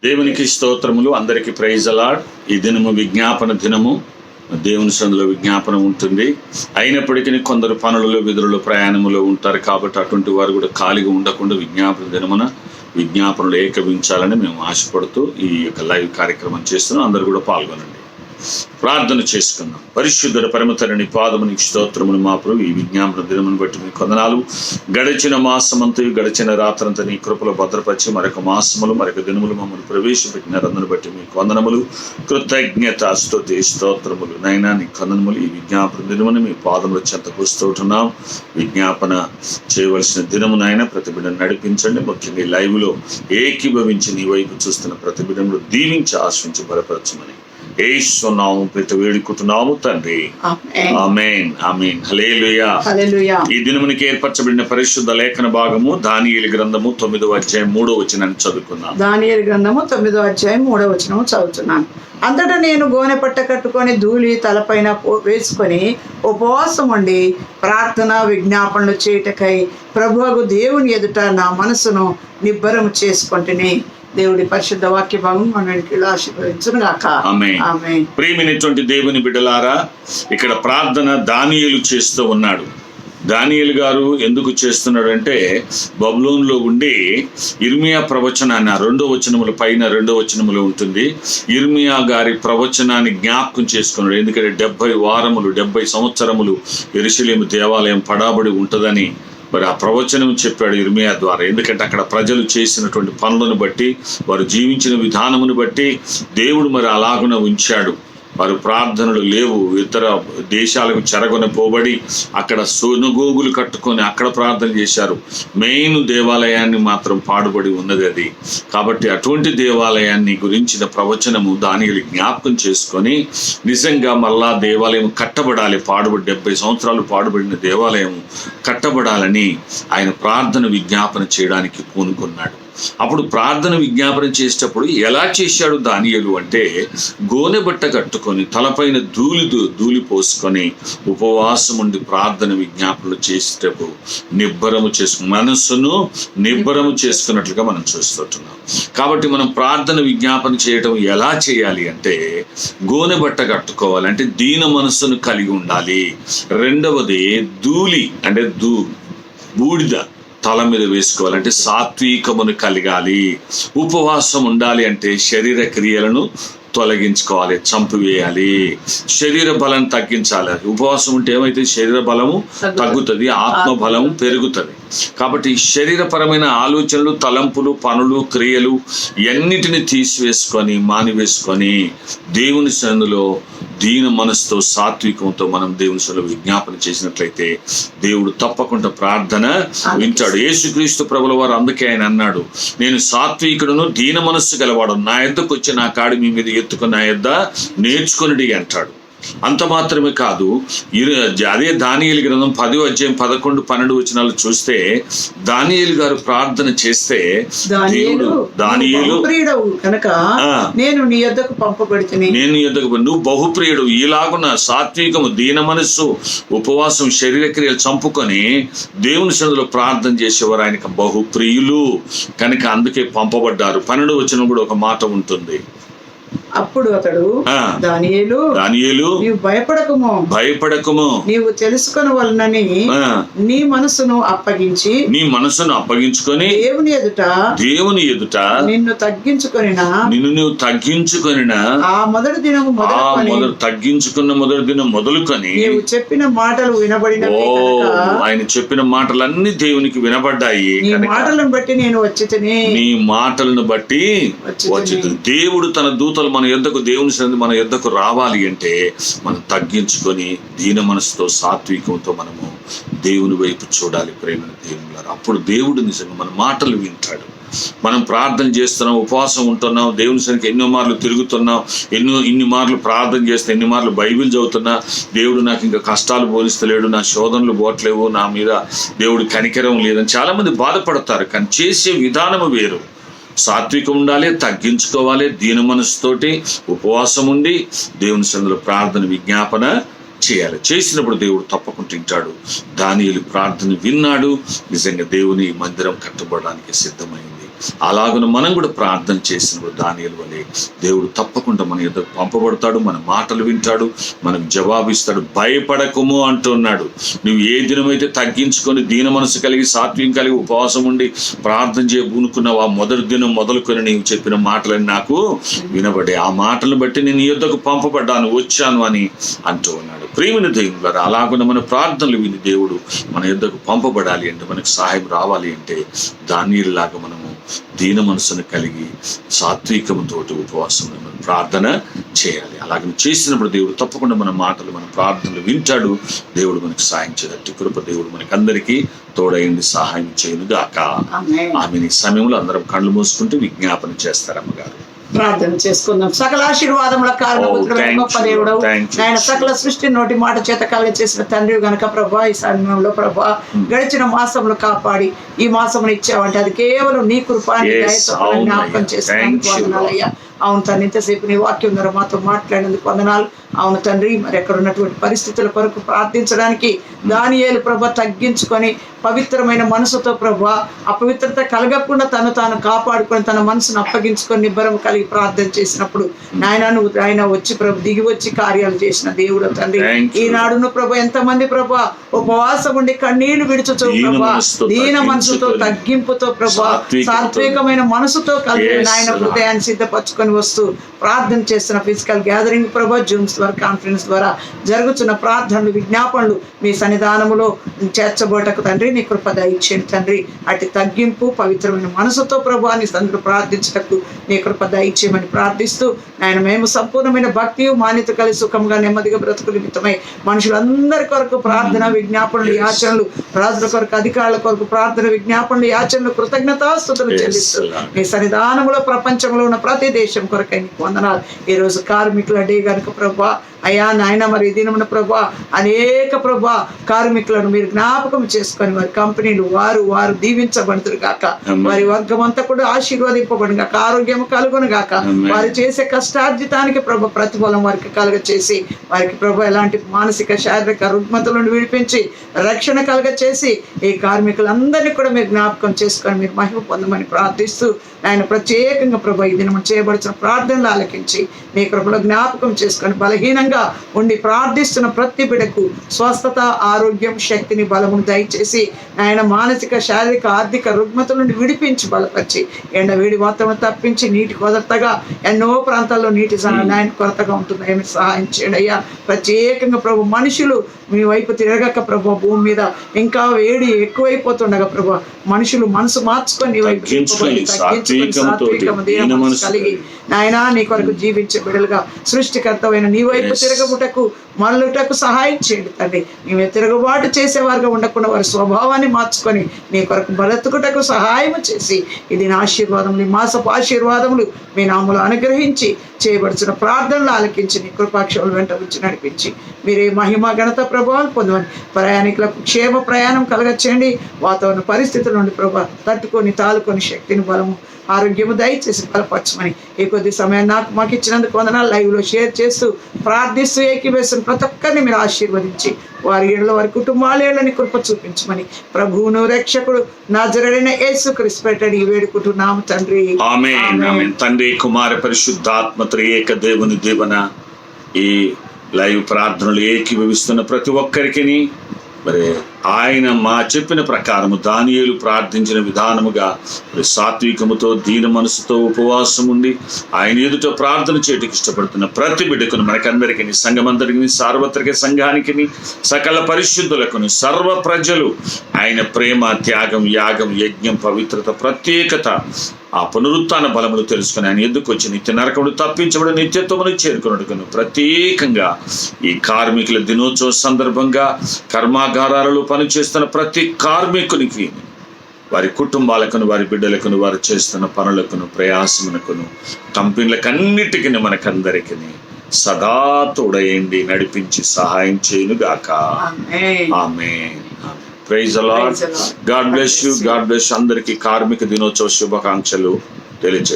దేవునికి స్తోత్రములు. అందరికీ ప్రైజ్ అలాడ్. ఈ దినము విజ్ఞాపన దినము. దేవుని సందులో విజ్ఞాపన ఉంటుంది. అయినప్పటికీ కొందరు పనులలో విధులలో ప్రయాణములో ఉంటారు కాబట్టి అటువంటి వారు కూడా ఖాళీగా ఉండకుండా విజ్ఞాపన దినమున విజ్ఞాపనలు ఏకవించాలని మేము ఆశపడుతూ ఈ యొక్క లైవ్ కార్యక్రమం చేస్తున్నాం. అందరూ కూడా పాల్గొనండి. ప్రార్థన చేసుకుందాం. పరిశుద్ధుడ పరమతండ్రి పాదమునికి స్తోత్రములు. మా ప్రభు, ఈ విజ్ఞాపన దినమును బట్టి మీకు వందనాలు. గడిచిన మాసమంతా, గడిచిన రాత్రంతా నీ కృపలో భద్రపరిచి మరొక మాసములు మరొక దినములు మమ్మల్ని ప్రవేశపెట్టినారు. అందును బట్టి మీకు వందనములు, కృతజ్ఞత, స్తుతి, స్తోత్రములు. నైనా నీ వందనములు. ఈ విజ్ఞాపన దినమును మీ పాదముల చెంతకు వస్తుంటున్నాం. విజ్ఞాపన చేయవలసిన దినమునైనా ప్రతి బిడ్డను నడిపించండి. ముఖ్యంగా ఈ లైవ్లో ఏకీభవించి నీ వైపు చూస్తున్న ప్రతి బిడ్డను దీవించి ఆశ్రయించి బలపరచమని యేసు నామమున పెట్టి వేడుకుంటున్నాము తండ్రి. ఆమేన్, ఆమేన్, హల్లెలూయా. ఈ దినమునికి ఏర్పరచబడిన పరిశుద్ధ లేఖన భాగము దానియేలు గ్రంథము 9వ అధ్యాయం 3వ వచనాన్ని చదువుకుందాం. దానియేలు గ్రంథము 9వ అధ్యాయం 3వ వచనం చదువుతున్నాను. అంతటా నేను గోనె పట్ట కట్టుకొని ధూళి తలపైన వేసుకొని ఉపవాసం ఉండి ప్రార్థన విజ్ఞాపనలు చేయుటకై ప్రభువగు దేవుని ఎదుట నా మనసును నిబ్బరము చేసుకుంటుని. దేవుడి పరిశుద్ధ వాక్య భాగం మనకి ఆశీర్వదించును గాక. ఆమేన్. ప్రియమైనటువంటి దేవుని బిడ్డలారా, ఇక్కడ ప్రార్థన దానియేలు చేస్తూ ఉన్నాడు. దానియేలు గారు ఎందుకు చేస్తున్నాడు అంటే, బబులోనులో ఉండి ఇర్మియా ప్రవచనాన్ని 2వ వచనముల పైన 2వ వచనములో ఉంటుంది. ఇర్మియా గారి ప్రవచనాన్ని జ్ఞాపకం చేసుకున్నాడు. ఎందుకంటే 70 సంవత్సరములు యెరూషలేము దేవాలయం పడాబడి ఉంటుందని మరి ఆ ప్రవచనం చెప్పాడు ఇర్మియా ద్వారా. ఎందుకంటే అక్కడ ప్రజలు చేసినటువంటి పనులను బట్టి, వారు జీవించిన విధానమును బట్టి దేవుడు మరి అలాగున ఉంచాడు. వారు ప్రార్థనలు లేవు, ఇతర దేశాలకు చెరగొన పోబడి అక్కడ సునగోగులు కట్టుకొని అక్కడ ప్రార్థన చేశారు. మెయిన్ దేవాలయాన్ని మాత్రం పాడుబడి ఉన్నది అది. కాబట్టి అటువంటి దేవాలయాన్ని గురించిన ప్రవచనము దానియేలు జ్ఞాపకం చేసుకొని, నిజంగా మళ్ళా దేవాలయం కట్టబడాలి, 70 సంవత్సరాలు పాడుబడిన దేవాలయం కట్టబడాలని ఆయన ప్రార్థన విజ్ఞాపన చేయడానికి పూనుకున్నాడు. అప్పుడు ప్రార్థన విజ్ఞాపన చేసేటప్పుడు ఎలా చేశాడు దానియేలు అంటే, గోనె బట్ట కట్టుకొని తలపైన ధూళి పోసుకొని ఉపవాసం ఉండి ప్రార్థన విజ్ఞాపనలు చేసేటప్పుడు మనస్సును నిబ్బరము చేసుకున్నట్లుగా మనం చూస్తుంటున్నాం. కాబట్టి మనం ప్రార్థన విజ్ఞాపన చేయటం ఎలా చేయాలి అంటే, గోనె బట్ట కట్టుకోవాలి, అంటే దీన మనస్సును కలిగి ఉండాలి. రెండవది ధూళి అంటే బూడిద తల మీద వేసుకోవాలంటే సాత్వికమును కలిగాలి. ఉపవాసం ఉండాలి అంటే శరీర క్రియలను తొలగించుకోవాలి, చంపివేయాలి, శరీర బలం తగ్గించాలి. ఉపవాసం ఉంటే ఏమైతే శరీర బలము తగ్గుతుంది, ఆత్మ బలము పెరుగుతుంది. కాబట్టి శరీరపరమైన ఆలోచనలు, తలంపులు, పనులు, క్రియలు ఎన్నిటిని తీసివేసుకొని మానివేసుకొని దేవుని సన్నిధిలో దీన మనసుతో సాత్వికంతో మనం దేవుని సన్నిధిలో విజ్ఞాపన చేసినట్లయితే దేవుడు తప్పకుండా ప్రార్థన వింటాడు. యేసుక్రీస్తు ప్రభుల వారు అందుకే ఆయన అన్నాడు, నేను సాత్వికుడును దీన మనస్సు గలవాడు, నా యొద్దకు వచ్చి నా కాడి మీ మీద ఎత్తుకుని నా యొద్ద నేర్చుకొనిడి అంటాడు. అంత మాత్రమే కాదు, అదే దానియేలు గ్రంథం 10వ అధ్యాయం 11, 12 వచనాలు చూస్తే దానియేలు గారు ప్రార్థన చేస్తే, దానియేలు కనుక నేను నీ యొద్దకు పంపబడితిని, నువ్వు బహుప్రియుడు, ఈలాగున సాత్వికము, దీన మనస్సు, ఉపవాసం, శరీర క్రియలు చంపుకొని దేవుని సన్నిధిలో ప్రార్థన చేసేవారు ఆయనకు బహుప్రియులు కనుక అందుకే పంపబడ్డారు. 12వ వచనం కూడా ఒక మాట ఉంటుంది. అప్పుడు అతడు దానియేలు నీవు భయపడకుము, నీవు తెలుసుకొనవలనని నీ మనసును అప్పగించుకొని దేవుని ఎదుట నిన్ను తగ్గించుకొనిన ఆ మొదటి దినం తగ్గించుకున్న మొదటి దినం మొదలుకొని నీవు చెప్పిన మాటలు వినబడినవి. ఆయన చెప్పిన మాటలన్నీ దేవునికి వినబడ్డాయి. మాటలను బట్టి నేను వచ్చితిని, నీ మాటలను బట్టి వచ్చితిని. దేవుడు తన దూతలు మన యొద్దకు, దేవుని సన్నిధి మన యొద్దకు రావాలి అంటే మనం తగ్గించుకొని దీన మనసుతో సాత్వికంతో మనము దేవుని వైపు చూడాలి. ప్రేమ దేవుని, అప్పుడు దేవుడు నిజంగా మన మాటలు వింటాడు. మనం ప్రార్థన చేస్తున్నాం, ఉపవాసం ఉంటున్నాం, దేవుని సన్నిధికి ఎన్నో మార్లు తిరుగుతున్నాం, ఇన్ని మార్లు ప్రార్థన చేస్తే, ఎన్ని మార్లు బైబిల్ చదువుతున్నా, దేవుడు నాకు ఇంకా కష్టాలు పోలిస్తలేడు, నా శోధనలు పోవట్లేవు, నా మీద దేవుడు కనికరం లేదని చాలా మంది బాధపడతారు. కానీ చేసే విధానము వేరు. సాత్వికం ఉండాలి, తగ్గించుకోవాలి, దీన మనసుతోటి ఉపవాసం ఉండి దేవుని సన్నిధిలో ప్రార్థన విజ్ఞాపన చేయాలి. చేసినప్పుడు దేవుడు తప్పకుండా తింటాడు. దానియేలు ప్రార్థన విన్నాడు. నిజంగా దేవుని మందిరం కట్టబడడానికి సిద్ధమైంది. అలాగను మనం కూడా ప్రార్థన చేసినప్పుడు దానియేలు వలె దేవుడు తప్పకుండా మన ఎదురు పంపబడతాడు, మన మాటలు వింటాడు, మనకు జవాబిస్తాడు. భయపడకుము అంటున్నాడు. నువ్వు ఏ దినమైతే తగ్గించుకొని దీన మనసు కలిగి సాత్వికం కలిగి ఉపవాసం ఉండి ప్రార్థన చేయబూనుకున్నావు, ఆ మొదటి దినం మొదలుకొని నీవు చెప్పిన మాటలని నాకు వినబడే, ఆ మాటలను బట్టి నేను నీ యొద్దకు పంపబడ్డాను, వచ్చాను అని అంటూ ఉన్నాడు. ప్రియమైన దేవులారా, అలాగున్న మన ప్రార్థనలు విని దేవుడు మన యొద్దకు పంపబడాలి అంటే, మనకు సహాయం రావాలి అంటే దానియేలులాగా మనము దీన మనసును కలిగి సాత్వికముతో ఉపవాసం మనం ప్రార్థన చేయాలి. అలాగే చేసినప్పుడు దేవుడు తప్పకుండా మన మాటలు, మన ప్రార్థనలు వింటాడు. దేవుడు మనకు సహాయం చేయదట్టి కృప దేవుడు మనకి అందరికీ తోడైంది సహాయం చేయను గాక. ఆమె ఈ సమయంలో అందరం కళ్ళు మూసుకుంటూ విజ్ఞాపన చేస్తారు. అమ్మగారు ప్రార్థన చేసుకుందాం. సకల ఆశీర్వాదముల కారణపుత్రుడైన గొప్ప దేవుడు, ఆయన సకల సృష్టి నోటి మాట చేత కలుగ చేసిన తండ్రి గనక ప్రభా, ఈ సమయంలో ప్రభా గడిచిన మాసంలో కాపాడి ఈ మాసమును ఇచ్చావంటే అది కేవలం నీ కృపాన్ని జ్ఞాపకం చేసుకున్నాయ్యా. అవును తండ్రి, ఇంతసేపు నీ వాక్యం ద్వారా మాతో మాట్లాడేందుకు వందనాలు. అవును తండ్రి, మరి ఎక్కడ ఉన్నటువంటి పరిస్థితుల కొరకు ప్రార్థించడానికి దానియేలు ప్రభా తగ్గించుకొని పవిత్రమైన మనసుతో ప్రభా అపవిత్రత కలగకుండా తను తాను కాపాడుకొని తన మనసును అప్పగించుకొని నిబ్బరం కలిగి ప్రార్థన చేసినప్పుడు నాయన నువ్వు ఆయన వచ్చి ప్రభు దిగి వచ్చి కార్యాలు చేసిన దేవుడు తండ్రి. ఈనాడును ప్రభు ఎంతమంది ప్రభా ఉపవాసం ఉండి కన్నీళ్లు విడుచుచు ప్రభా దీన మనసుతో తగ్గింపుతో ప్రభా సాత్వికమైన మనసుతో కలిగి నాయన హృదయాన్ని సిద్ధపరచుకొని వస్తూ ప్రార్థన చేస్తున్న ఫిజికల్ గ్యాదరింగ్ ప్రభా, జూమ్స్ ద్వారా కాన్ఫరెన్స్ ద్వారా జరుగుతున్న ప్రార్థనలు విజ్ఞాపనలు మీ సన్నిధానములో చేర్చబోటకు తండ్రి నీ కృప దయచేయండి తండ్రి. అటు తగ్గింపు పవిత్రమైన మనసుతో ప్రభు నీ సందులో ప్రార్థించటకు నీ కృప దయచేయమని ప్రార్థిస్తూ ఆయన మేము సంపూర్ణమైన భక్తి మాన్యత కలిసి సుఖంగా నెమ్మదిగా బ్రతుకు నిమిత్తమై మనుషులందరి కొరకు ప్రార్థన విజ్ఞాపనలు యాచనలు, రాజుల కొరకు అధికారుల కొరకు ప్రార్థన విజ్ఞాపనలు యాచనలు కృతజ్ఞతాస్తుతులు చెల్లిస్తూ నీ సన్నిధానములో ప్రపంచంలో ఉన్న ప్రతి దేశం కొరకై నీకు వందనాలు. ఈ రోజు కార్మికుల డే గనుక ప్రభా అయ్యా నాయన మరి దినమున ప్రభా అనేక ప్రభా కార్మికులను మీరు జ్ఞాపకం చేసుకొని వారి కంపెనీలు వారు దీవించబడుతురు గాక, వారి వర్గం అంతా కూడా ఆశీర్వదింపబడి గాక, ఆరోగ్యం కలుగును గాక, వారు చేసే కష్టార్జితానికి ప్రభు ప్రతిఫలం వారికి కలుగ చేసి వారికి ప్రభు ఎలాంటి మానసిక శారీరక రుగ్మతలను విడిపించి రక్షణ కలుగ చేసి ఈ కార్మికులందరినీ కూడా మీరు జ్ఞాపకం చేసుకొని మీరు మహిమ పొందమని ప్రార్థిస్తూ ఆయన ప్రత్యేకంగా ప్రభు ఈ దినం చేయబడుతున్న ప్రార్థనలు ఆలకించి నీ కృపలో జ్ఞాపకం చేసుకొని బలహీనంగా ఉండి ప్రార్థిస్తున్న ప్రతి బిడకు స్వస్థత, ఆరోగ్యం, శక్తిని, బలమును దయచేసి ఆయన మానసిక శారీరక ఆర్థిక రుగ్మతల నుండి విడిపించి బలపరిచి ఎండ వేడి వాతావరణం తప్పించి నీటి కొరతగా ఎన్నో ప్రాంతాల్లో నీటి నాయన కొరతగా ఉంటుంది. ఏమి సహాయం చేయండి అయ్యా. ప్రత్యేకంగా ప్రభు మనుషులు మీ వైపు తిరగక ప్రభు భూమి మీద ఇంకా వేడి ఎక్కువైపోతుండగా ప్రభు మనుషులు మనసు మార్చుకొని వైపు కలిగి నాయన నీ కొరకు జీవించే బిడ్డలుగా సృష్టికర్తమైన నీ వైపు తిరగబుటకు మళ్ళుటకు సహాయం చేయండి తండ్రి. నీవే తిరగబాటు చేసేవారుగా ఉండకుండా వారి స్వభావాన్ని మార్చుకొని నీ కొరకు బ్రతుకుటకు సహాయం చేసి ఇది నా ఆశీర్వాదములు, మాసపు ఆశీర్వాదములు మీ నామములు అనుగ్రహించి చేయబడుతున్న ప్రార్థనలు ఆలకించి నీ కృపాక్షములు వెంట ఉంచి నడిపించి మీరే మహిమ ఘనత ప్రభావం పొందమని ప్రయాణికులకు క్షేమ ప్రయాణం కలగచేయండి. వాతావరణ పరిస్థితుల నుండి ప్రభా తట్టుకొని తాలుకొని శక్తిని, బలము, ఆరోగ్యము దయచేసి బలపరచమని ఈ కొద్ది సమయం మాకు ఇచ్చినందుకు వందనాలు. లైవ్లో షేర్ చేస్తూ ప్రార్థిస్తూ ఏకీవేసిన ప్రతి ఒక్కరిని మీరు ఆశీర్వదించి వారి ఏళ్ళ వారి కుటుంబాల ఏళ్ళని కృప చూపించమని ప్రభువును రక్షకుడు నజరేయుడైన యేసుక్రీస్తు పేరిట వేడుకుంటున్నాము తండ్రి. ఆమేన్. తండ్రి, కుమార, పరిశుద్ధాత్మ త్రియేక దేవుని దీవెన ఈ లైవ్ ప్రార్థనలు ఏకీభవిస్తున్న ప్రతి ఒక్కరికి మరి ఆయన మా చెప్పిన ప్రకారము దానియేలు ప్రార్థించిన విధానముగా సాత్వికముతో దీన మనసుతో ఉపవాసం ఉండి ఆయన ఎదుట ప్రార్థన చేయడానికి ఇష్టపడుతున్న ప్రతి బిడ్డకును మనకందరికీ, సంఘమందరికీ, సార్వత్రిక సంఘానికి, సకల పరిశుద్ధులకును, సర్వ ప్రజలు ఆయన ప్రేమ, త్యాగం, యాగం, యజ్ఞం, పవిత్రత, ప్రత్యేకత, ఆ పునరుత్థాన బలములు తెలుసుకుని ఆయన ఎద్దుకు వచ్చి నిత్య నరకమును తప్పించబడి నిత్యత్వమును చేరుకున్నట్టుకును ప్రత్యేకంగా ఈ కార్మికుల దినోత్సవ సందర్భంగా కర్మాగారాలలో పనిచేస్తున్న ప్రతి కార్మికునికి, వారి కుటుంబాలకును, వారి బిడ్డలకును, వారు చేస్తున్న పనులకును, ప్రయాసమునకును, కంపెనీలకన్నిటికీ మనకందరికీ సదా తోడయండి, నడిపించి సహాయం చేయను గాక. ఆమేన్. Praise the Lord. God bless you. God bless అందరికీ కార్మిక దినోత్సవ శుభాకాంక్షలు తెలియజేస్తాను.